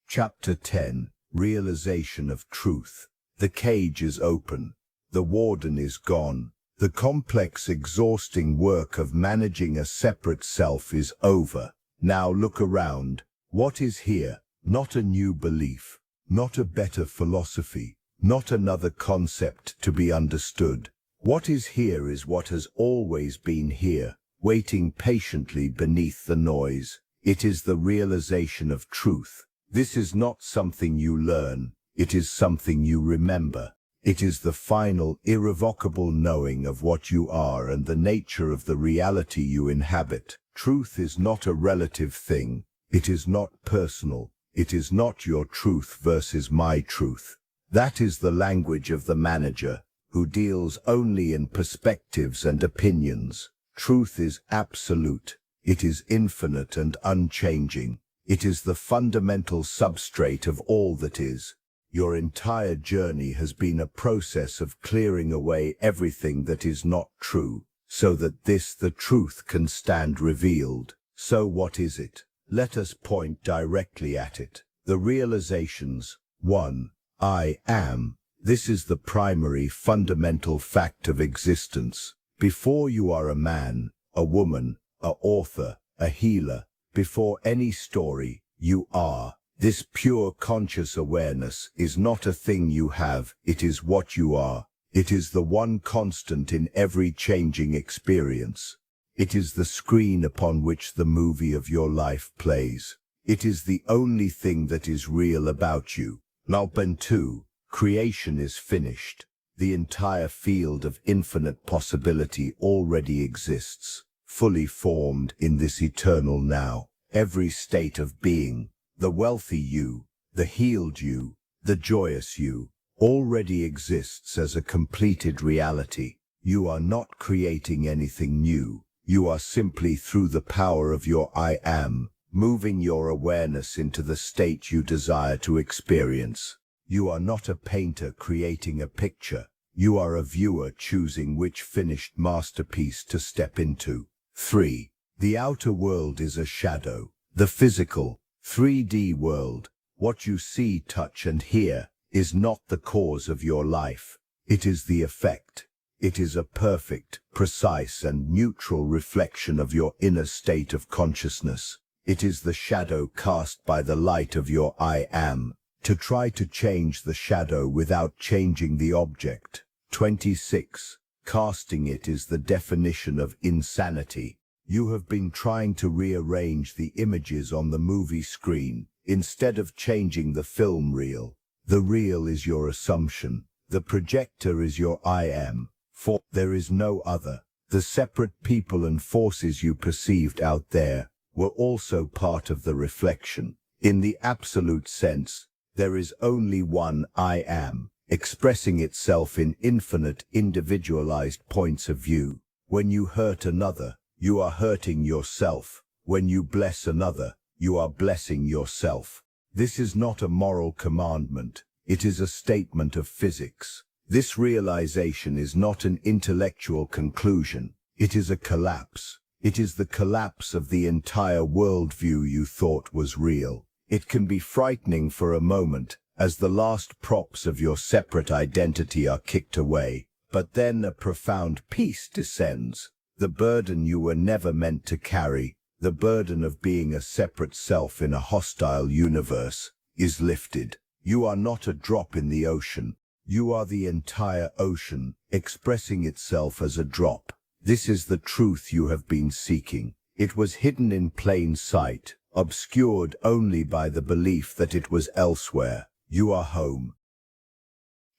Chapter 10. Realization of Truth. The cage is open. The warden is gone. The complex, exhausting work of managing a separate self is over. Now look around. What is here? Not a new belief, not a better philosophy, not another concept to be understood. What is here is what has always been here, waiting patiently beneath the noise. It is the realization of truth. This is not something you learn, it is something you remember. It is the final, irrevocable knowing of what you are and the nature of the reality you inhabit. Truth is not a relative thing. It is not personal. It is not your truth versus my truth. That is the language of the manager, who deals only in perspectives and opinions. Truth is absolute. It is infinite and unchanging. It is the fundamental substrate of all that is. Your entire journey has been a process of clearing away everything that is not true, so that the truth can stand revealed. So what is it? Let us point directly at it. The realizations. 1. I am. This is the primary fundamental fact of existence. Before you are a man, a woman, an author, a healer, before any story, you are. This pure conscious awareness is not a thing you have, it is what you are. It is the one constant in every changing experience. It is the screen upon which the movie of your life plays. It is the only thing that is real about you. Nalpen 2. Creation is finished. The entire field of infinite possibility already exists, fully formed in this eternal now. Every state of being, the wealthy you, the healed you, the joyous you, already exists as a completed reality. You are not creating anything new. You are simply, through the power of your I am, moving your awareness into the state you desire to experience. You are not a painter creating a picture. You are a viewer choosing which finished masterpiece to step into. 3. The outer world is a shadow. The physical, 3D world, what you see, touch and hear, is not the cause of your life. It is the effect. It is a perfect, precise and neutral reflection of your inner state of consciousness. It is the shadow cast by the light of your I am. To try to change the shadow without changing the object. 26. Casting it is the definition of insanity. You have been trying to rearrange the images on the movie screen, instead of changing the film reel. The reel is your assumption. The projector is your I am. For there is no other. The separate people and forces you perceived out there were also part of the reflection. In the absolute sense, there is only one I am, expressing itself in infinite individualized points of view. When you hurt another, you are hurting yourself. When you bless another, you are blessing yourself. This is not a moral commandment. It is a statement of physics. This realization is not an intellectual conclusion. It is a collapse. It is the collapse of the entire worldview you thought was real. It can be frightening for a moment, as the last props of your separate identity are kicked away. But then a profound peace descends. The burden you were never meant to carry, the burden of being a separate self in a hostile universe, is lifted. You are not a drop in the ocean. You are the entire ocean, expressing itself as a drop. This is the truth you have been seeking. It was hidden in plain sight, obscured only by the belief that it was elsewhere. You are home.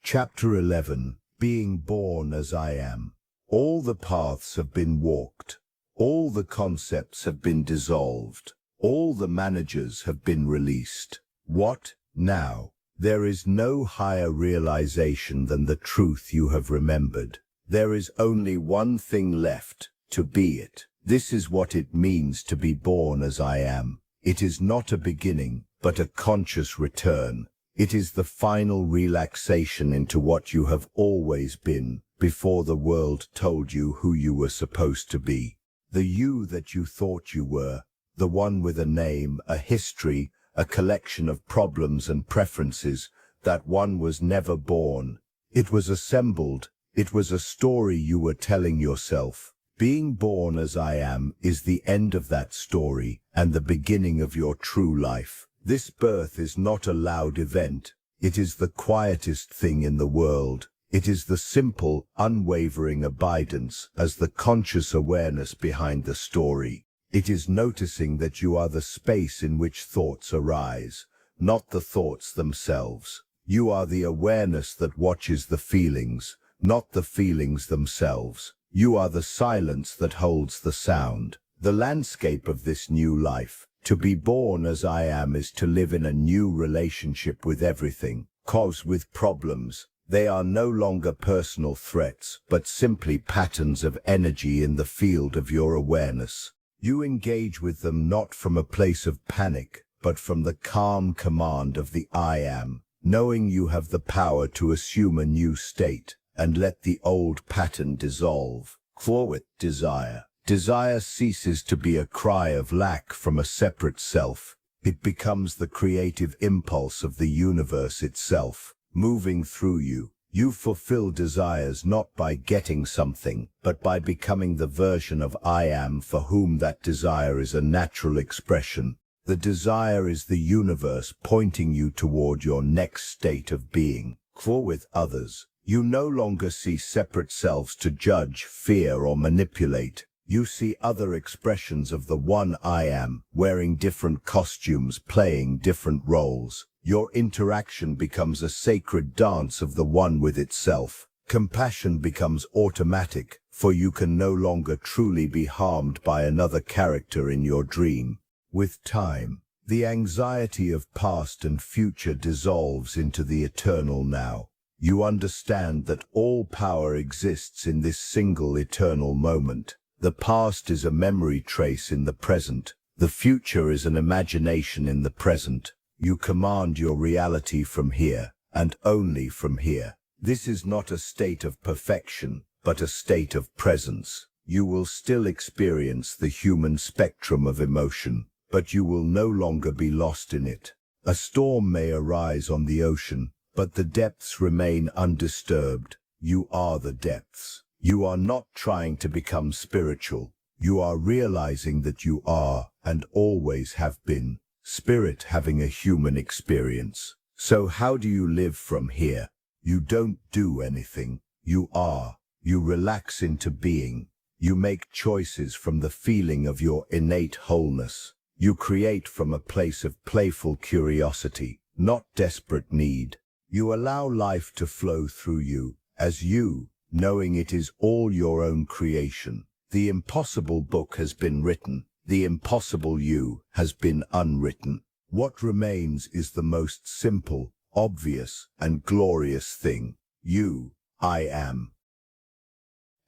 Chapter 11. Being born as I am. All the paths have been walked. All the concepts have been dissolved. All the managers have been released. What now? There is no higher realization than the truth you have remembered. There is only one thing left, to be it. This is what it means to be born as I am. It is not a beginning, but a conscious return. It is the final relaxation into what you have always been, before the world told you who you were supposed to be. The you that you thought you were, the one with a name, a history, a collection of problems and preferences, that one was never born. It was assembled. It was a story you were telling yourself. Being born as I am is the end of that story and the beginning of your true life. This birth is not a loud event. It is the quietest thing in the world. It is the simple, unwavering abidance as the conscious awareness behind the story. It is noticing that you are the space in which thoughts arise, not the thoughts themselves. You are the awareness that watches the feelings, not the feelings themselves. You are the silence that holds the sound. The landscape of this new life. To be born as I am is to live in a new relationship with everything, cause with problems. They are no longer personal threats, but simply patterns of energy in the field of your awareness. You engage with them not from a place of panic, but from the calm command of the I am, knowing you have the power to assume a new state and let the old pattern dissolve. Forward desire. Desire ceases to be a cry of lack from a separate self. It becomes the creative impulse of the universe itself, moving through you. You fulfill desires not by getting something, but by becoming the version of I am for whom that desire is a natural expression. The desire is the universe pointing you toward your next state of being. For with others, you no longer see separate selves to judge, fear, or manipulate. You see other expressions of the one I am, wearing different costumes, playing different roles. Your interaction becomes a sacred dance of the one with itself. Compassion becomes automatic, for you can no longer truly be harmed by another character in your dream. With time, the anxiety of past and future dissolves into the eternal now. You understand that all power exists in this single eternal moment. The past is a memory trace in the present. The future is an imagination in the present. You command your reality from here, and only from here. This is not a state of perfection, but a state of presence. You will still experience the human spectrum of emotion, but you will no longer be lost in it. A storm may arise on the ocean, but the depths remain undisturbed. You are the depths. You are not trying to become spiritual. You are realizing that you are, and always have been, spirit having a human experience. So how do you live from here? You don't do anything. You are. You relax into being. You make choices from the feeling of your innate wholeness. You create from a place of playful curiosity, not desperate need. You allow life to flow through you, as you, knowing it is all your own creation. The impossible book has been written. The impossible you has been unwritten. What remains is the most simple, obvious, and glorious thing. You, I am.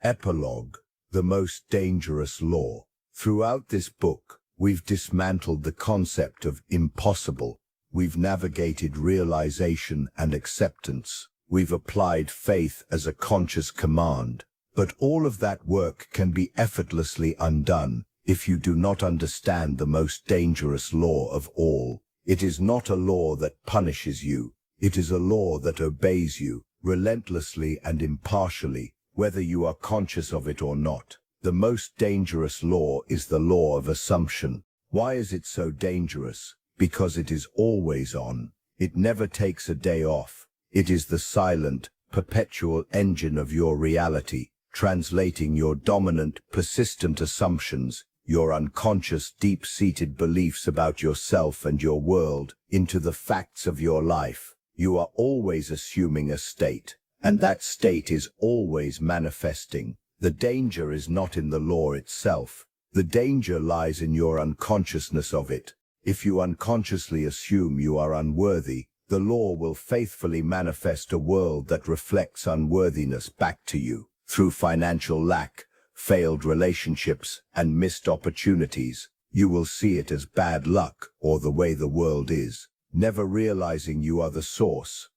Epilogue. The most dangerous law. Throughout this book, we've dismantled the concept of impossible. We've navigated realization and acceptance. We've applied faith as a conscious command. But all of that work can be effortlessly undone if you do not understand the most dangerous law of all. It is not a law that punishes you. It is a law that obeys you, relentlessly and impartially, whether you are conscious of it or not. The most dangerous law is the law of assumption. Why is it so dangerous? Because it is always on. It never takes a day off. It is the silent, perpetual engine of your reality, translating your dominant, persistent assumptions. your unconscious, deep-seated beliefs about yourself and your world, into the facts of your life. You are always assuming a state, and that state is always manifesting. The danger is not in the law itself. The danger lies in your unconsciousness of it. If you unconsciously assume you are unworthy, the law will faithfully manifest a world that reflects unworthiness back to you through financial lack, failed relationships, and missed opportunities. You will see it as bad luck or the way the world is, never realizing you are the source.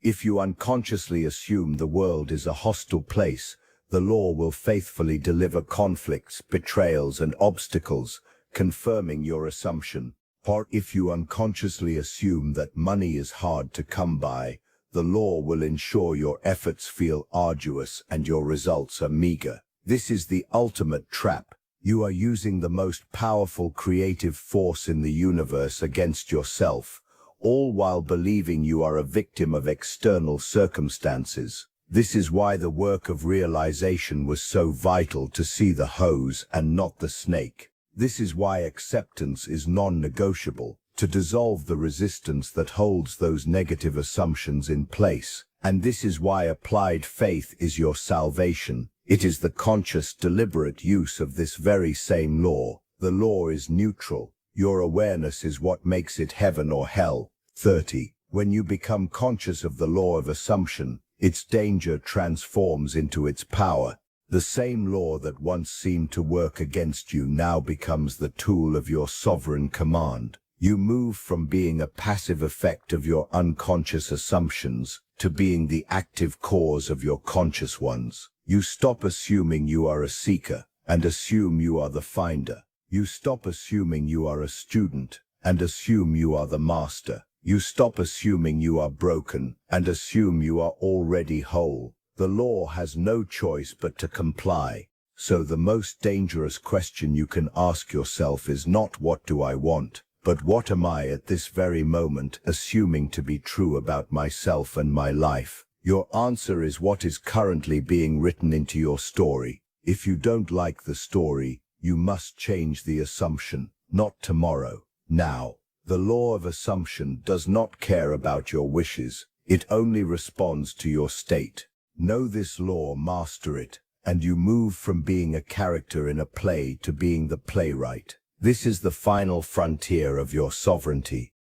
If you unconsciously assume the world is a hostile place, the law will faithfully deliver conflicts, betrayals, and obstacles, confirming your assumption. Or if you unconsciously assume that money is hard to come by, the law will ensure your efforts feel arduous and your results are meager. This is the ultimate trap. You are using the most powerful creative force in the universe against yourself, all while believing you are a victim of external circumstances. This is why the work of realization was so vital, to see the hose and not the snake. This is why acceptance is non-negotiable, to dissolve the resistance that holds those negative assumptions in place. And this is why applied faith is your salvation. It is the conscious, deliberate use of this very same law. The law is neutral. Your awareness is what makes it heaven or hell. 30. When you become conscious of the law of assumption, its danger transforms into its power. The same law that once seemed to work against you now becomes the tool of your sovereign command. You move from being a passive effect of your unconscious assumptions to being the active cause of your conscious ones. You stop assuming you are a seeker and assume you are the finder. You stop assuming you are a student and assume you are the master. You stop assuming you are broken and assume you are already whole. The law has no choice but to comply. So the most dangerous question you can ask yourself is not what do I want, but what am I at this very moment assuming to be true about myself and my life? Your answer is what is currently being written into your story. If you don't like the story, you must change the assumption, not tomorrow, now. The law of assumption does not care about your wishes. It only responds to your state. Know this law, master it, and you move from being a character in a play to being the playwright. This is the final frontier of your sovereignty.